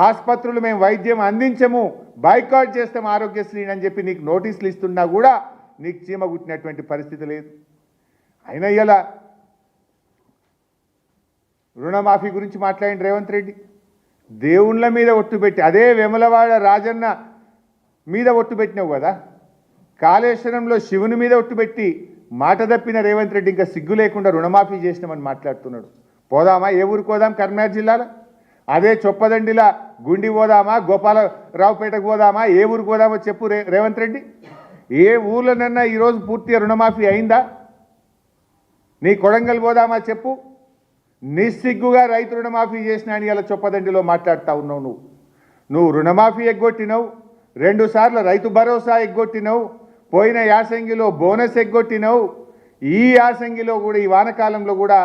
ఆసుపత్రులు మేము వైద్యం అందించము, బాయ్కాట్ చేస్తాం ఆరోగ్యశ్రీని అని చెప్పి నీకు నోటీసులు ఇస్తున్నా కూడా నీకు చీమ గుట్టినటువంటి పరిస్థితి లేదు. అయినా ఇలా రుణమాఫీ గురించి మాట్లాడిన రేవంత్ రెడ్డి దేవుళ్ళ మీద ఒట్టు పెట్టి, అదే వెమలవాడ రాజన్న మీద ఒట్టు పెట్టినావు కదా, కాళేశ్వరంలో శివుని మీద ఒట్టు పెట్టి మాట తప్పిన రేవంత్ రెడ్డి ఇంకా సిగ్గు లేకుండా రుణమాఫీ చేసినామని మాట్లాడుతున్నాడు. పోదామా? ఏ ఊరికి పోదాం? కరీంనగర్ జిల్లాలో అదే చొప్పదండిలా గుండి పోదామా? గోపాలరావుపేటకు పోదామా? ఏ ఊరికి పోదామో చెప్పు రేవంత్ రెడ్డి. ఏ ఊర్లోనన్నా ఈరోజు పూర్తిగా రుణమాఫీ అయిందా? నీ కొడంగల్ పోదామా చెప్పు. నిస్సిగ్గుగా రైతు రుణమాఫీ చేసినా అని ఇలా చొప్పదండిలో మాట్లాడుతూ ఉన్నావు. నువ్వు రుణమాఫీ ఎగ్గొట్టినవు, 2 సార్లు రైతు భరోసా ఎగ్గొట్టినవు, పోయిన యాసంగిలో బోనస్ ఎగ్గొట్టినవు, ఈ యాసంగిలో కూడా ఈ వానకాలంలో కూడా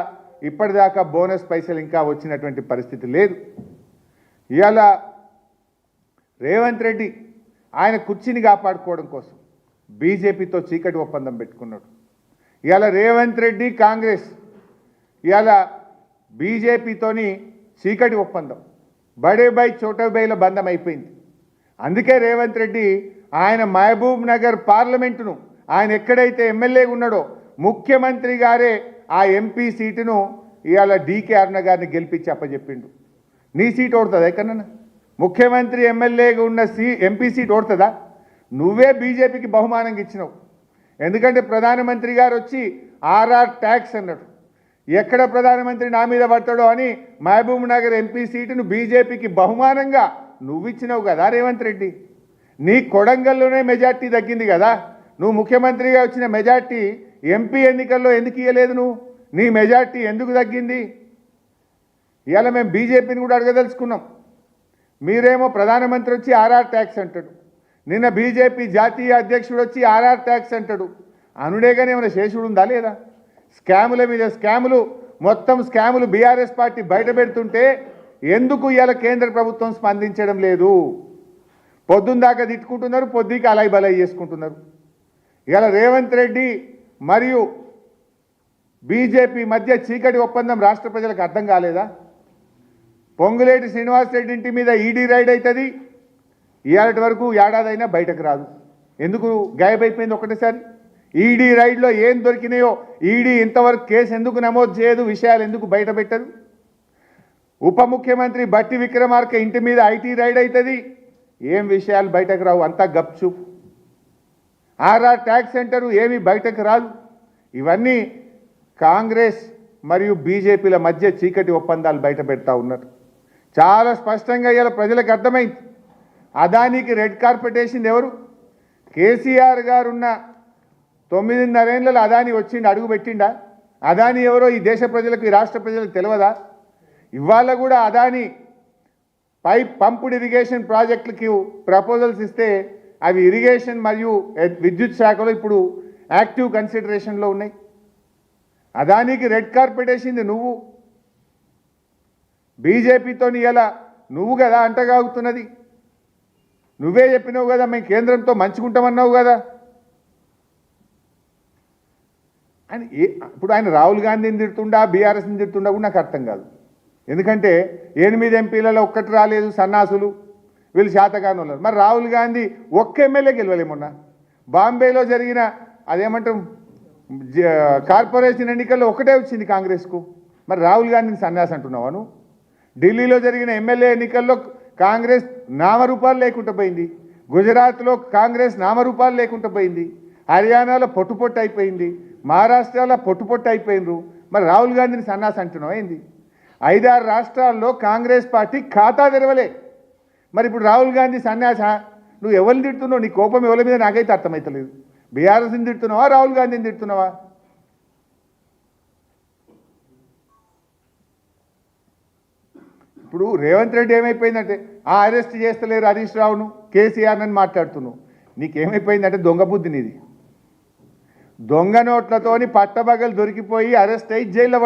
ఇప్పటిదాకా బోనస్ పైసలు ఇంకా వచ్చినటువంటి పరిస్థితి లేదు. ఇవాళ రేవంత్ రెడ్డి ఆయన కుర్చీని కాపాడుకోవడం కోసం బీజేపీతో చీకటి ఒప్పందం పెట్టుకున్నాడు. ఇవాళ రేవంత్ రెడ్డి కాంగ్రెస్ ఇవాళ బీజేపీతోని చీకటి ఒప్పందం, బడే బై చోటే బైల బంధం అయిపోయింది. అందుకే రేవంత్ రెడ్డి ఆయన మహబూబ్ నగర్ పార్లమెంటును ఆయన ఎక్కడైతే ఎమ్మెల్యేగా ఉన్నాడో ముఖ్యమంత్రి గారే ఆ ఎంపీ సీటును ఇవాళ డీకే అరుణ గారిని గెలిపించి అప్పచెప్పిండు. నీ సీట్ ఓడుతుందా? ఎక్కడన్నా ముఖ్యమంత్రి ఎమ్మెల్యేగా ఉన్న ఎంపీ సీట్ ఓడుతుందా? నువ్వే బీజేపీకి బహుమానంగా ఇచ్చినావు. ఎందుకంటే ప్రధానమంత్రి గారు వచ్చి ఆర్ఆర్ ట్యాక్స్ అన్నాడు. ఎక్కడ ప్రధానమంత్రి నా మీద పడతాడో అని మహబూబ్ నగర్ ఎంపీ సీటును బీజేపీకి బహుమానంగా నువ్వు ఇచ్చినావు కదా రేవంత్ రెడ్డి. నీ కొడంగల్లోనే మెజార్టీ తగ్గింది కదా, నువ్వు ముఖ్యమంత్రిగా వచ్చిన మెజార్టీ ఎంపీ ఎన్నికల్లో ఎందుకు ఇవ్వలేదు? నువ్వు నీ మెజార్టీ ఎందుకు తగ్గింది? ఇవాళ మేము బీజేపీని కూడా అడగదలుచుకున్నాం. మీరేమో ప్రధానమంత్రి వచ్చి ఆర్ఆర్ ట్యాక్స్ అంటాడు, నిన్న బీజేపీ జాతీయ అధ్యక్షుడు వచ్చి ఆర్ఆర్ ట్యాక్స్ అంటాడు. అనుడేగానే ఏమైనా శేషుడు ఉందా లేదా? స్కాముల మీద స్కాములు, మొత్తం స్కాములు బీఆర్ఎస్ పార్టీ బయట పెడుతుంటే ఎందుకు ఇవాళ కేంద్ర ప్రభుత్వం స్పందించడం లేదు? పొద్దున్న దాకా తిట్టుకుంటున్నారు, పొద్దుకి అలాయి బలాయి చేసుకుంటున్నారు. ఇవాళ రేవంత్ రెడ్డి మరియు బీజేపీ మధ్య చీకటి ఒప్పందం రాష్ట్ర ప్రజలకు అర్థం కాలేదా? పొంగులేటి శ్రీనివాసరెడ్డి ఇంటి మీద ఈడీ రైడ్ అవుతుంది, ఇవాళటి వరకు ఏడాదైనా బయటకు రాదు. ఎందుకు గాయబైపోయింది ఒకటేసారి? ఈడీ రైడ్లో ఏం దొరికినాయో ఈడీ ఇంతవరకు కేసు ఎందుకు నమోదు చేయదు, విషయాలు ఎందుకు బయట పెట్టదు? ఉప ముఖ్యమంత్రి బట్టి విక్రమార్క ఇంటి మీద ఐటీ రైడ్ అవుతుంది, ఏం విషయాలు బయటకు రావు, అంతా గప్చు. ఆర్ఆర్ ట్యాక్స్ సెంటరు ఏమీ బయటకు రాదు. ఇవన్నీ కాంగ్రెస్ మరియు బీజేపీల మధ్య చీకటి ఒప్పందాలు బయట పెడతా ఉన్నారు. చాలా స్పష్టంగా ఇలా ప్రజలకు అర్థమైంది. అదానికి రెడ్ కార్పెట్ వేసింది ఎవరు? కేసీఆర్ గారున్న 9.5 ఏళ్లలో అదాని వచ్చిండు, అడుగు పెట్టిండా? అదాని ఎవరో ఈ దేశ ప్రజలకు, ఈ రాష్ట్ర ప్రజలకు తెలియదా? ఇవాళ కూడా అదాని పంపుడ్ ఇరిగేషన్ ప్రాజెక్టులకి ప్రపోజల్స్ ఇస్తే అవి ఇరిగేషన్ మరియు విద్యుత్ శాఖలో ఇప్పుడు యాక్టివ్ కన్సిడరేషన్లో ఉన్నాయి. అదానికి రెడ్ కార్పెట్ వేసింది నువ్వు. బీజేపీతోని ఇలా నువ్వు కదా అంటగాగుతున్నది. నువ్వే చెప్పినావు కదా మేము కేంద్రంతో మంచుకుంటామన్నావు కదా అని. ఇప్పుడు ఆయన రాహుల్ గాంధీని తిడుతుండా, బీఆర్ఎస్ని తిడుతుండా కూడా నాకు అర్థం కాదు. ఎందుకంటే 8 ఎంపీలలో ఒక్కటి రాలేదు, సన్నాసులు వీళ్ళు శాతగాని ఉన్నారు. మరి రాహుల్ గాంధీ ఒక్క ఎమ్మెల్యే గెలవలేమన్నా. బాంబేలో జరిగిన అదేమంటాం కార్పొరేషన్ ఎన్నికల్లో ఒకటే వచ్చింది కాంగ్రెస్కు. మరి రాహుల్ గాంధీని సన్యాసి అంటున్నావా నువ్వు? ఢిల్లీలో జరిగిన ఎమ్మెల్యే ఎన్నికల్లో కాంగ్రెస్ నామరూపాలు లేకుండా పోయింది, గుజరాత్లో కాంగ్రెస్ నామరూపాలు లేకుండా పోయింది, హర్యానాలో పొట్టు అయిపోయింది, మహారాష్ట్రలో పొట్టు అయిపోయినరు. మరి రాహుల్ గాంధీని సన్యాసి అంటున్నావా ఏంది? 5-6 రాష్ట్రాల్లో కాంగ్రెస్ పార్టీ ఖాతా తెరవలే. మరి ఇప్పుడు రాహుల్ గాంధీ సన్యాస? నువ్వు ఎవరిని తిడుతున్నావు? నీ కోపం ఎవరి మీద నాకైతే అర్థమవుతలేదు. బీఆర్ఎస్ని తిడుతున్నావా, రాహుల్ గాంధీని తిడుతున్నావా? ఇప్పుడు రేవంత్ రెడ్డి ఏమైపోయిందంటే అరెస్ట్ చేస్తలేరు హరీష్ రావును, కేసీఆర్ అని మాట్లాడుతున్నావు. నీకేమైపోయిందంటే దొంగ బుద్ధి నీది. దొంగ నోట్లతోని పట్టబగలు దొరికిపోయి అరెస్ట్ అయ్యి జైల్లో